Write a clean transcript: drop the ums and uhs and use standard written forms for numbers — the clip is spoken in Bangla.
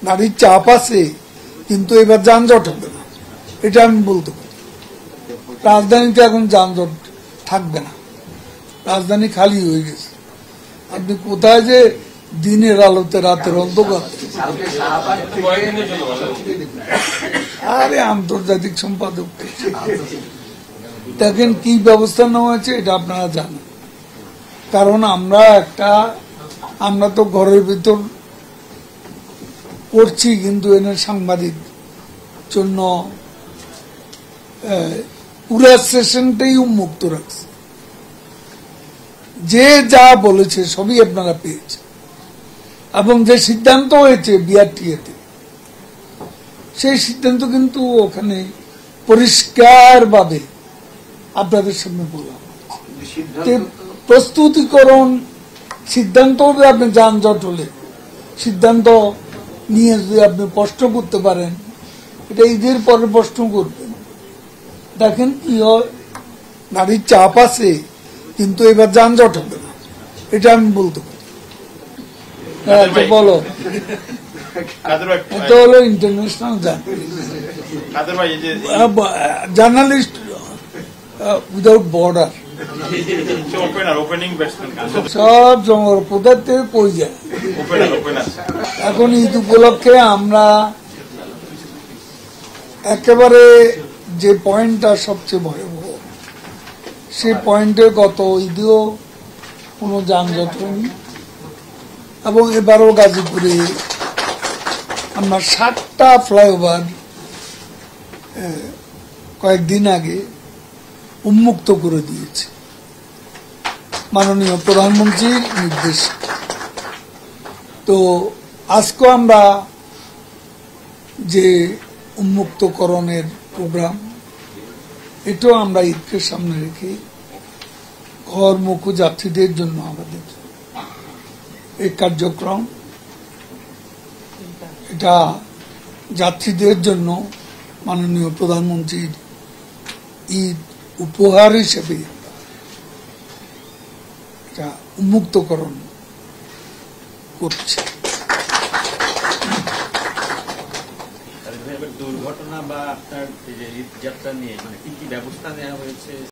নারীর চাপ আছে, কিন্তু এবার যানজট হবে না, এটা আমি বলতে পারি। রাজধানীতে এখন যানজট থাকবে না, রাজধানী খালি হয়ে গেছে। আপনি কোথায় যে দিনের আলোতে রাতের অন্ধকার, আরে আন্তর্জাতিক সম্পাদক দেখেন কি ব্যবস্থা নেওয়া হয়েছে, এটা আপনারা জানেন। কারণ আমরা তো ঘরের ভিতর করছি, কিন্তু এনে সাংবাদিক জন্য পুরো সেশনটাই উন্মুক্ত রাখছে। যে যা বলেছে সবই আপনারা পেয়েছে, এবং যে সিদ্ধান্ত হয়েছে বিআরটিএতে, সেই সিদ্ধান্ত কিন্তু ওখানে পরিষ্কার ভাবে আপনাদের সামনে বললাম। প্রস্তুতিকরণ সিদ্ধান্ত হবে, আপনি যানজট হলে সিদ্ধান্ত নিয়ে যদি আপনি প্রশ্ন করতে পারেন, এটা ঈদের পরে প্রশ্ন করবেন। দেখেন কি হয়, নারীর চাপ আছে, কিন্তু এবার যানজট হবে না, এটা আমি বলতে পারি। বলো, এটা হলো ইন্টারন্যাশনাল জার্নালিস্ট উইদাউট বর্ডার, সব কোথার থেকে কই যায়। এখন ঈদ উপলক্ষে আমরা একেবারে যে পয়েন্টটা সবচেয়ে ভয়াবহ, সেই পয়েন্টে গত ঈদেও কোনো যানজট হয়নি, এবং এবারও গাজীপুরে আমরা 7টা ফ্লাইওভার কয়েকদিন আগে উন্মুক্ত করে দিয়েছি মাননীয় প্রধানমন্ত্রীর নির্দেশ। তো আজকে আমরা যে উন্মুক্তকরণের প্রোগ্রাম, এটাও আমরা ঈদকে সামনে রেখে ঘরমুখী যাত্রীদের জন্য আমাদের এই কার্যক্রম, এটা যাত্রীদের জন্য মাননীয় প্রধানমন্ত্রীর ঈদ উপহার হিসেবে এটা উন্মুক্তকরণ করছে। দুর্ঘটনা বা আপনার ঈদ যাত্রা নিয়ে কি কি ব্যবস্থা নেওয়া হয়েছে?